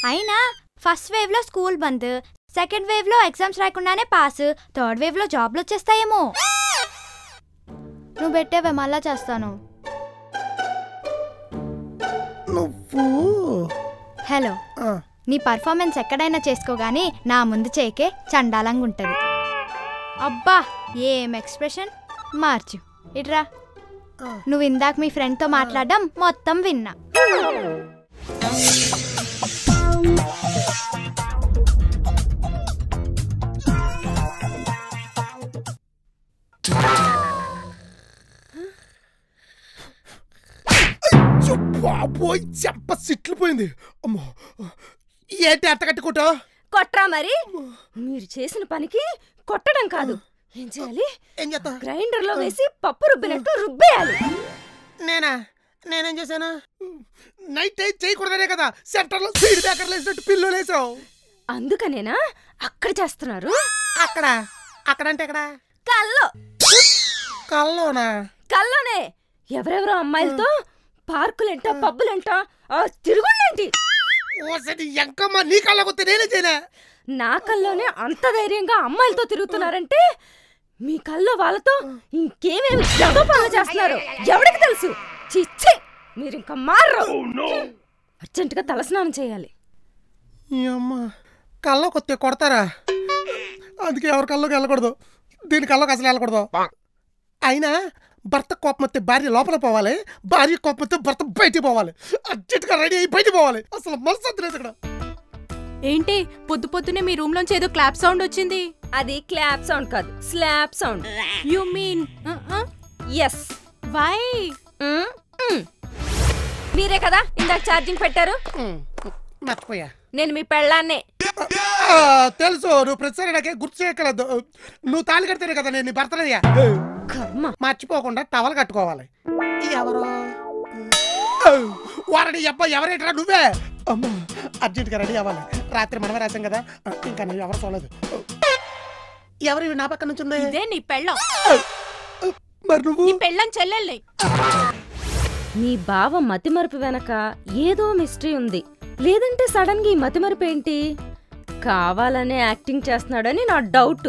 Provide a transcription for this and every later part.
అయినా first wave లో school బంద్, second wave లో ఎగ్జామ్స్ రాయకుండానే పాస్, థర్డ్ వేవ్ లో జాబ్లు వచ్చేస్తాయేమో. నువ్వు పెట్టేవే మళ్ళా చేస్తాను. హలో, నీ పర్ఫార్మెన్స్ ఎక్కడైనా చేసుకోగాని నా ముందు చేకే చండాలంగా ఉంటుంది. అబ్బా ఏం ఎక్స్ప్రెషన్, మార్చు ఇట్రా. నువ్వు ఇందాక మీ ఫ్రెండ్తో మాట్లాడడం మొత్తం విన్నా. బాబోయ్ చెంప సిట్లిపోయింది. అమ్మో ఏంటి అట్ట కట్టుకుంటా? కొట్రా మరి. మీరు చేసిన పనికి కొట్టడం కాదు, ఏం చేయాలి? ఏం చేస్తా? గ్రైండర్ లో వేసి పప్పు రుబ్బినట్టు రుబ్బేయాలి. నేనేం చేశాను? నైట్ టైం చేయకూడదనే కదా సెంటర్ లో స్పీడ్ బ్రేకర్లు వేసినట్టు పిల్లు వేసావు. అందుకనేనా అక్కడ చేస్తున్నారు? అక్కడంటే ఎక్కడ? కల్లోనా? కల్లోనే. ఎవరెవరో అమ్మాయిలతో పార్కులంట పబ్బులంట తిరుగుళ్ళేంటి? ఎంకమ్మా నీ కళ్ళకొస్తే నేనే చేయలే. నా కల్లోనే అంత ధైర్యంగా అమ్మాయిలతో తిరుగుతున్నారంటే మీ కల్లో వాళ్ళతో ఇంకేమేమి పనులు చేస్తున్నారు ఎవరికి తెలుసు? చిచ్చి, మీరింకా మారరు. అర్జెంటుగా తలస్నానం చేయాలి. అమ్మా కళ్ళకొస్తే కొడతారా? అందుకే ఎవరి కల్లోకి వెళ్ళకూడదు, దీని కల్లోకి అసలు వెళ్ళకూడదు. అయినా భర్త కోపం వస్తే భార్య లోపల పోవాలి, భార్య కోపం వస్తే భర్త బయటికి పోవాలి. అర్జెంటుగా రెడీ అయ్యి బయటికి పోవాలి. అసలు మనసు లేదు ఇక్కడ. ఏంటి పొద్దు పొద్దునే మీ రూమ్ లోంచి ఏదో క్లాప్ సౌండ్ వచ్చింది? అది క్లాప్ సౌండ్ కాదు, slap sound. You mean yes. Why? మీరే కదా ఇందాక ఛార్జింగ్ పెట్టారు. మర్చిపోయా. నేను మీ పెళ్ళాన్నే. తెలుసు, నువ్వు ప్రతిసారి నాకే గుర్తు చేయగలదు. నువ్వు తాళి కడితేనే కదా నేను నీ భర్తనయ్యా. మర్చిపోకుండా టవల్ కట్టుకోవాలి. ఎవరు వారని అబ్బాయి? ఎవరేంటరా నువ్వే? అమ్మా అర్జెంట్గా రెడీ అవ్వాలి. రాత్రి మనమే రాసాం కదా, ఇంకా నువ్వు ఎవరు చూడలేదు. ఎవరు నా పక్క నుంచి ఉంది? ఇదే నీ పెళ్ళం. మరి నువ్వు? నీ పెళ్ళం చెల్లెల్ని. మీ బావ మతిమరుపు వెనక ఏదో మిస్టరీ ఉంది. లేదంటే సడన్ గా ఈ మతిమరుపు ఏంటి? కావాలనే యాక్టింగ్ చేస్తున్నాడని నా డౌట్.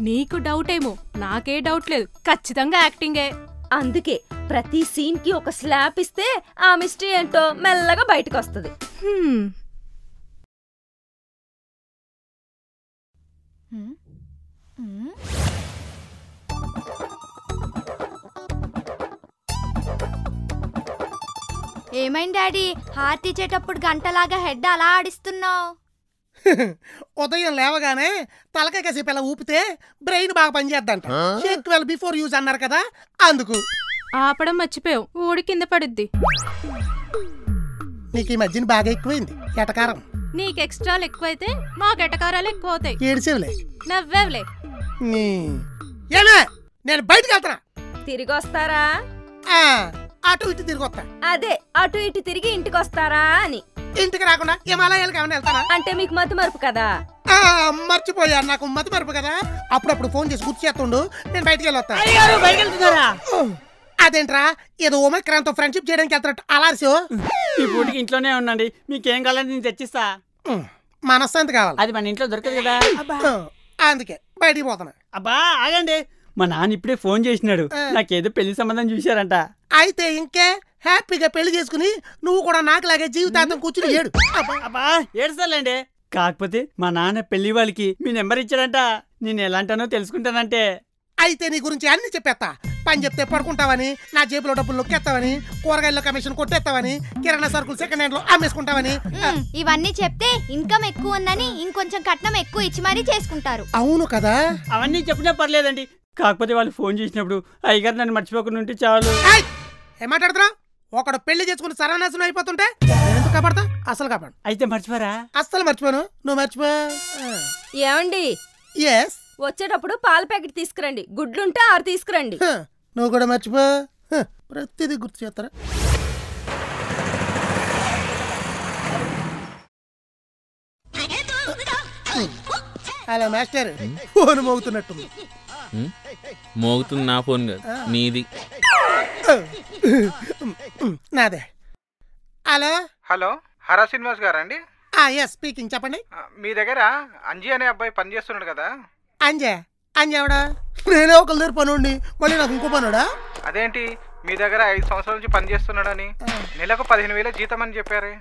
నీకు డౌట్ ఏమో, నాకే డౌట్ లేదు, ఖచ్చితంగా యాక్టింగే. అందుకే ప్రతి సీన్ కి ఒక స్లాప్ ఇస్తే ఆ మిస్టరీ ఏంటో మెల్లగా బయటకు వస్తుంది. ఏమైంది డాడీ, హార్ట్ ఇచ్చేటప్పుడు గంటలాగా హెడ్ అలా ఆడిస్తున్నావు? ఉదయం లేవగానే తలకాయ కాసేపు ఇలా ఊపితే బ్రెయిన్ బాగా పనిచేద్దంట. షేక్ వెల్ బిఫోర్ యూజ్ అన్నారు కదా, అందుకు. ఆపడం మర్చిపోయావు, ఊడి కింద పడుద్ది. నీకు ఈ మధ్యన బాగా ఎక్కువైంది ఎటకారం. నీకు ఎక్స్ట్రాలు ఎక్కువైతే మాకు ఎటకారాలు ఎక్కువ అవుతాయి. ఏడ్చేవులే, నవ్వేవులే. ఏమే నేను బయటకు వెళ్తానా? తిరిగి వస్తారా? అటు ఇటు తిరిగి వస్తా. అదే అటు ఇటు తిరిగి ఇంటికి వస్తారా అని. ఇంటికి రాకుండా హిమాలయాలకు ఏమైనా వెళ్తానా? అంటే మీకు మతి మరుపు కదా? మర్చిపోయా, నాకు మతి మరుపు కదా. అప్పుడప్పుడు ఫోన్ చేసి గుర్తు చేస్తుండు, నేను బయటికి వెళ్ళొస్తా. అదేంట్రా ఏదో ఓమైక్రాంతో ఫ్రెండ్షిప్ చేయడానికి వెళ్తారట అలార్సో? ఈ పూటికి ఇంట్లోనే ఉండండి, మీకేం కావాలని నేను తెచ్చిస్తా. మనశ్శాంతి కావాలి, అది మన ఇంట్లో దొరకదు కదా, అందుకే బయటికి పోతాను. అబ్బా ఆగండి, మా నాన్న ఇప్పుడే ఫోన్ చేసినాడు, నాకేదో పెళ్లి సంబంధం చూశారంట. అయితే ఇంకే హ్యాపీగా పెళ్లి చేసుకుని నువ్వు కూడా నాకులాగే జీవితాంతం కూర్చుని ఏడు. అబ్బా ఏడుస్తాలేండి, కాకపోతే మా నాన్న పెళ్లి వాళ్ళకి మీ నెంబర్ ఇచ్చాడంట, నేను ఎలాంటానో తెలుసుకుంటానంటే. అయితే నీ గురించి అన్ని చెప్పేస్తా. పని చెప్తే పడుకుంటావని, నా జేబులో డబ్బులు నొక్కేస్తావని, కూరగాయల్లో కమిషన్ కొట్టేస్తావని, కిరాణా సరుకులు సెకండ్ హ్యాండ్ లో అమ్మేసుకుంటావని. ఇవన్నీ చెప్తే ఇన్కమ్ ఎక్కువ ఉందని ఇంకొంచెం కట్నం ఎక్కువ ఇచ్చి మరీ చేసుకుంటారు. అవును కదా, అవన్నీ చెప్పినా పర్లేదండి, కాకపోతే వాళ్ళు ఫోన్ చేసినప్పుడు అయ్యగారు నన్ను మర్చిపోకుండా ఉంటే చాలు. ఏం మాట్లాడుతున్నా? ఒకడు పెళ్లి చేసుకుని సర్వనాశనం అయిపోతుంటే ఎందుకు కాపాడతా? అసలు కాపాడు. అయితే మర్చిపోరా? అస్సలు మర్చిపోను, నువ్వు మర్చిపో. ఏమండి, ఎస్ వచ్చేటప్పుడు పాల ప్యాకెట్ తీసుకురండి, గుడ్లుంటే 6 తీసుకురండి. నువ్వు కూడా మర్చిపో, ప్రతిదీ గుర్తు చేస్తారా? హలో మాస్టర్, ఫోన్ మోగుతున్నట్టుంది. మోగుతుంది నా ఫోన్ కాదు, నీది. నాదే. హలో హలో, హరా శ్రీనివాస్ గారండి? ఎస్ స్పీకింగ్, చెప్పండి. మీ దగ్గర అంజీ అనే అబ్బాయి పని చేస్తున్నాడు కదా? అంజే ఎవడా? నేనే ఒకరి దగ్గర పనుండి మళ్ళీ నాకు ఇంకో పనుడా? అదేంటి మీ దగ్గర 5 సంవత్సరాల నుంచి పని చేస్తున్నాడని, నెలకు 15,000 జీతం అని చెప్పారు.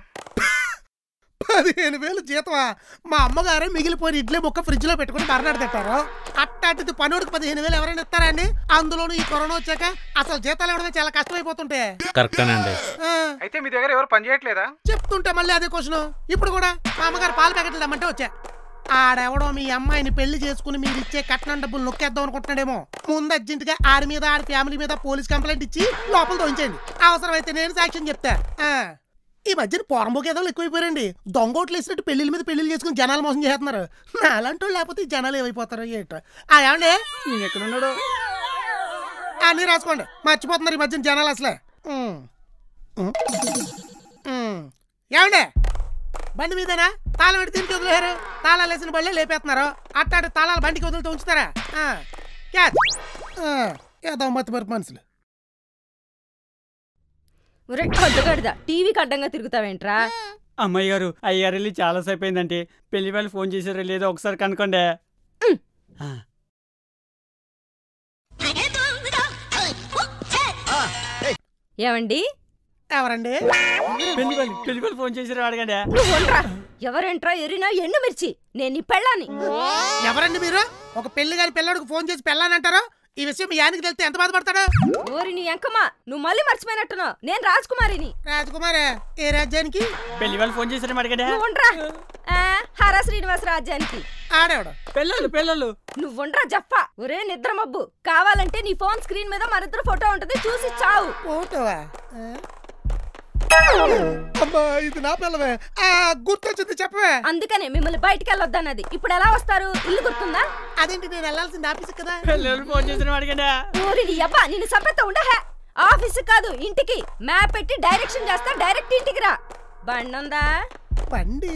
15,000 జీతమా? మా అమ్మగారే మిగిలిపోయిన ఇడ్లీ ముక్క ఫ్రిడ్జ్ లో పెట్టుకుని మర్నాడు తింటారు. అట్టాంటిది పనుడికి 15,000 ఎవరైనా ఇస్తారండి? అందులోనూ ఈ కరోనా వచ్చాక అసలు జీతాలు ఇవ్వడం చాలా కష్టమైపోతుంటే. కరెక్టేనండి. అయితే మీ దగ్గర ఎవరు పని చేయట్లేదా? చెప్తుంటే మళ్ళీ అదే క్వశ్చన్. ఇప్పుడు కూడా మా అమ్మగారు పాల ప్యాకెట్లు తెమ్మంటే వచ్చా. ఆడెవడో మీ అమ్మాయిని పెళ్లి చేసుకుని మీరు ఇచ్చే కట్నం డబ్బులు నొక్కేద్దాం అనుకుంటున్నాడేమో. ముందు అర్జెంట్ గా ఆడి మీద ఆడి ఫ్యామిలీ మీద పోలీస్ కంప్లైంట్ ఇచ్చి లోపల తోయించండి. అవసరమైతే నేను సాక్ష్యం చెప్తా. ఈ మధ్యన పోరంబోకేదాలు ఎక్కువైపోయారండి. దొంగోట్లు వేసినట్టు పెళ్లిళ్ళ మీద పెళ్లిళ్ళు చేసుకుని జనాలు మోసం చేస్తున్నారు. అలాంటి వాళ్ళు లేకపోతే ఈ జనాలు ఏమైపోతారు ఏంటో. ఏమండి నేను ఎక్కడున్నాడు? అన్నీ రాసుకోండి, మర్చిపోతున్నారు ఈ మధ్యన జనాలు అసలే. ఏమండి బండి మీదేనా? తాళం పెట్టి తిరిగి వదిలేరు. తాళాలు వేసిన బళ్ళే లేపేస్తున్నారు. అట్టాడు తాళాలు బండికి వదిలితే ఉంచుతారా? ఏదో మతి మరపు మనుషులు. అడ్డగడదా టీవీకి అడ్డంగా తిరుగుతావేంట్రా? అమ్మాయి గారు, అయ్యారు వెళ్ళి చాలా సేపు అయిందంటే పెళ్లి వాళ్ళు ఫోన్ చేశారో లేదో ఒకసారి కనుకోండి. ఏమండి? ఎవరండి? పెళ్లి వాళ్ళు ఫోన్ చేశారో అడగండి. ఎవరేంట్రా ఎరినా ఎండు మిర్చి? నేను నీ పెళ్ళాని. ఎవరండి మీరు? ఒక పెళ్లి గారి పిల్లడికి ఫోన్ చేసి పెళ్ళానంటారు. ఈ విషయం మీ యానికి తెలిస్తే ఎంత బాధపడతాడు? ఓరి నీ ఎంకమ్మా, నువ్వు మళ్ళీ మర్చిపోయినట్టున్నావు. నేను రాజకుమారిని. రాజకుమారే? ఏ రాజ్యానికి? పెళ్లి వాళ్ళు ఫోన్ చేశారని అడగండి. హర శ్రీనివాస రాజ్యానికి. ఆడేవాడు పిల్లలు నువ్వుండ్రా జప్ప. ఒరే నిద్ర మబ్బు, కావాలంటే నీ ఫోన్ స్క్రీన్ మీద మరిద్దరు ఫోటో ఉంటది, చూసి చావు. ఫోటోవా? అమ్మా ఇది నా పిల్లవే. గుర్తొచ్చింది, చెప్పవే. అందుకనే మిమ్మల్ని బయటికి వెళ్ళొద్దన్నది. ఇప్పుడు ఎలా వస్తారు? ఇల్లు గుర్తుందా? అదేంటి నేను వెళ్ళాల్సింది ఆఫీస్ కదా. పెళ్ళి ఫోన్ చేసిన అడగండి. ఊరి నీ అబ్బా, నిన్ను సంపెత్త ఉండ. ఆఫీస్ కాదు ఇంటికి మ్యాప్ పెట్టి డైరెక్షన్ చేస్తా. డైరెక్ట్ ఇంటికి రా. బండి ఉందా? బండి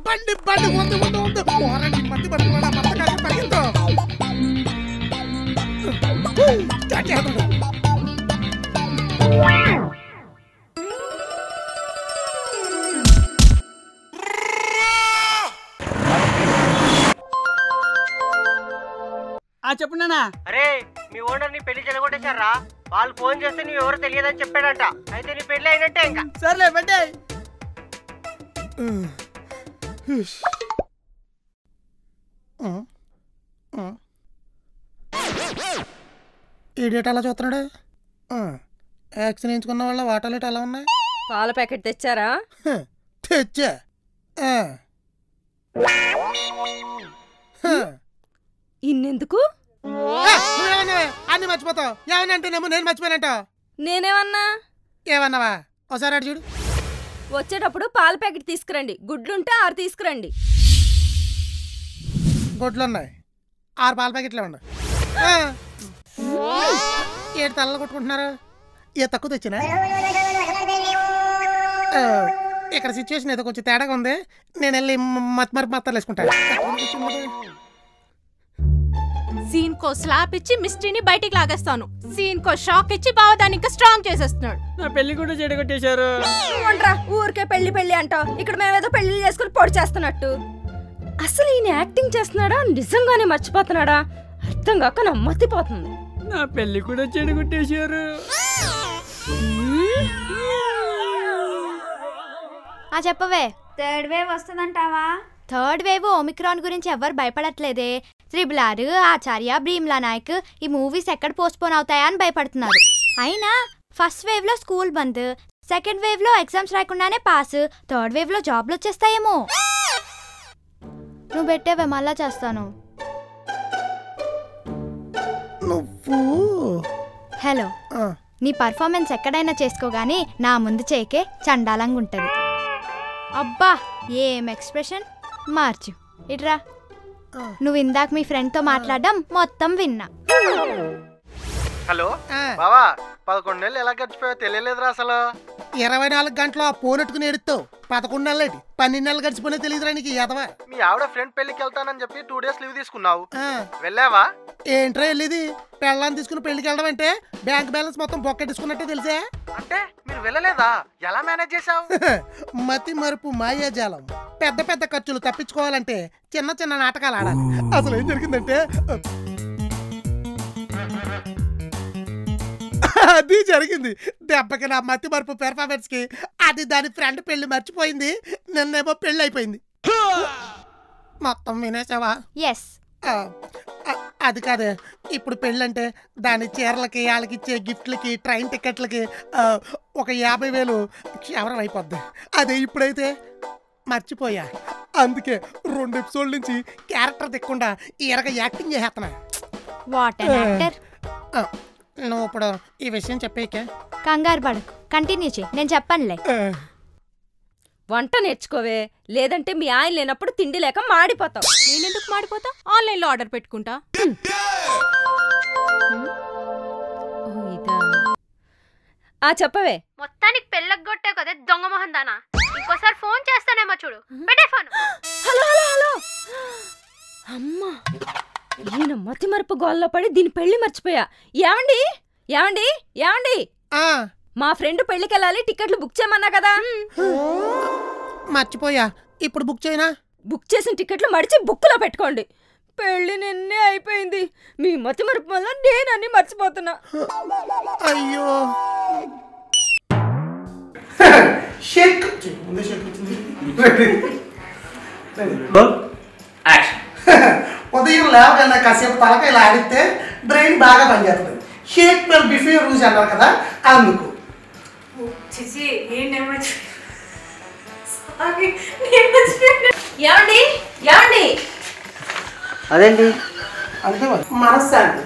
బండి బండి ఉంది ఉంది ఉంది. పోరండి మట్టి బండి కూడా మత్తకాలి పరిగిందో. చెప్పున్నానా? అరే మీ ఓనర్ నీ పెళ్లి చెడగొట్టేశారా? వాళ్ళు ఫోన్ చేస్తే నువ్వు ఎవరు తెలియదని చెప్పాడంట. అయితే నీ పెళ్లి అయినట్టే. ఇంకా సర్లే బట్టే. ఈ డేట్ అలా చూస్తున్నాడు. యాక్సిడెంట్ వేయించుకున్న వాళ్ళ వాటాలేట్ అలా ఉన్నాయి. పాల ప్యాకెట్ తెచ్చారా? తెచ్చా. ఇన్నెందుకు? అన్ని మర్చిపోతావు. ఏమన్నా అంటేనేమో నేను మర్చిపోయానంట. నేనేమన్నా? ఏమన్నావా? ఒకసారి అటు చూడు. వచ్చేటప్పుడు పాల ప్యాకెట్ తీసుకురండి. గుడ్లుంటే 6 తీసుకురండి. గుడ్లు ఉన్నాయి, 6 పాల ప్యాకెట్లు ఉన్నాయి. ఏడు తలలు కొట్టుకుంటున్నారు. ఏ తక్కువ తెచ్చినా? ఇక్కడ సిచ్యువేషన్ ఏదో కొంచెం తేడాగా ఉంది. నేను వెళ్ళి మత్తలు వేసుకుంటాను. సీన్ కో స్లాప్ ఇచ్చి మిస్టరీని బయటికి లాగేస్తాను. సీన్ కో షాక్ ఇచ్చి బావదాన్ని ఇంకా స్ట్రాంగ్ చేసేస్తున్నాడు. నా పెళ్లి కూడా చెడగొట్టేశారు. ఊరికే పెళ్లి పెళ్లి అంటావు. ఇక్కడ మేమేదో పెళ్లి చేసుకుని పొడి చేస్తున్నట్టు. అసలు ఈయన యాక్టింగ్ చేస్తున్నాడా నిజంగానే మర్చిపోతున్నాడా అర్థం కాక నా మతిపోతుంది. నా పెళ్లి కూడా చెడగొట్టేశారు. చెప్పవే. థర్డ్ వేవ్ వస్తుందంటావా? థర్డ్ వేవ్ ఒమిక్రాన్ గురించి ఎవరు భయపడట్లేదే. RRR, ఆచార్య, భీమ్లా నాయక్ ఈ మూవీస్ ఎక్కడ పోస్ట్పోన్ అవుతాయా అని భయపడుతున్నారు. అయినా ఫస్ట్ వేవ్ లో స్కూల్ బంద్, సెకండ్ వేవ్ లో ఎగ్జామ్స్ రాకుండానే పాస్, థర్డ్ వేవ్ లో జాబ్లు వచ్చేస్తాయేమో. నువ్వు పెట్టేవే మళ్ళా చేస్తాను. హలో, నీ పర్ఫార్మెన్స్ ఎక్కడైనా చేసుకోగాని నా ముందు చేకే చండాలంగా ఉంటది. అబ్బా ఏం ఎక్స్ప్రెషన్. మార్చు ఇట్రా. నువ్వు ఇందాక మీ ఫ్రెండ్ తో మాట్లాడడం మొత్తం విన్నా. హలో బావా, 11 నెలలు ఎలా గడిచిపోయా తెలియలేదురా అసలు. 24 గంటలు పోనెట్టుకుని ఎడుతావు. 11 నెలలేటి 12 నెలలు గడిచిపోయినా తెలియదురా నీకు. ఎదవా మీ ఆవిడ ఫ్రెండ్ పెళ్లికి వెళ్తానని చెప్పి 2 డేస్ లీవ్ తీసుకున్నావు. వెళ్ళావా? ఏంట్రా వెళ్ళేది? పెళ్ళాన్ని తీసుకుని పెళ్లికి వెళ్ళడం అంటే బ్యాంక్ బ్యాలెన్స్ మొత్తం బొక్కెట్టుకున్నట్టే తెలిసే. అంటే మీరు వెళ్ళలేదా? ఎలా మేనేజ్ చేసావు? మతి మరుపు మాయాజాలం. పెద్ద పెద్ద ఖర్చులు తప్పించుకోవాలంటే చిన్న చిన్న నాటకాలు ఆడాలి. అసలు ఏం జరిగిందంటే అది జరిగింది. దెబ్బకి నా మతి మరుపు పెర్ఫార్మెన్స్ కి అది దాని ఫ్రెండ్ పెళ్లి మర్చిపోయింది. నిన్నేమో పెళ్లి అయిపోయింది. మొత్తం వినేసావా? ఎస్. అది కాదే, ఇప్పుడు పెళ్ళంటే దాని చీరలకి వాళ్ళకి ఇచ్చే గిఫ్ట్లకి ట్రైన్ టికెట్లకి ఒక 50,000 క్షవరం అయిపోద్ది. అదే ఇప్పుడైతే మర్చిపోయా. అందుకే 2 ఎపిసోడ్ల నుంచి క్యారెక్టర్ తెక్కకుండా ఈరగా యాక్టింగ్ చేసేస్తున్నా. What an actor. నువ్వు ఇప్పుడు ఈ విషయం చెప్పేకే కంగారు పడకు, కంటిన్యూ చేయి, నేను చెప్పనులే. వంట నేర్చుకోవే, లేదంటే మీ ఆయన లేనప్పుడు తిండి లేక మాడిపోతావు. నేనెందుకు మాడిపోతా? ఆన్లైన్లో ఆర్డర్ పెట్టుకుంటా. చెప్పవే. మొత్తానికి పెళ్ళగొట్టే కదా దొంగ మొహం దానా. ఇంకోసారి ఫోన్ చేస్తానేమో చూడు. పెట్టే ఫోన్. Hello hello hello. అమ్మా, ఈయన మతి మరపు గోల్లో పడి దీని పెళ్లి మర్చిపోయా. ఏమండి ఏమండి ఏమండి, మా ఫ్రెండ్ పెళ్లికెళ్ళాలి, టికెట్లు బుక్ చేయమన్నా కదా. మర్చిపోయా, ఇప్పుడు బుక్ చేయనా? బుక్ చేసిన టికెట్లు మడిచి బుక్లో పెట్టుకోండి. పెళ్లి నిన్నే అయిపోయింది. మీ మతి మరపు వల్ల నేను అన్ని మర్చిపోతున్నా. అయ్యో. ఉదయం లేవగానే కాసేపు తలకాయలు ఆడితే బ్రెయిన్ బాగా పనిచేస్తుంది. షేక్ పెల్ బిఫే రూజ్ అన్నారు కదా, అందుకు. ఏమండి ఏమండి, అదేంటి అంటే మనశ్శాంతి.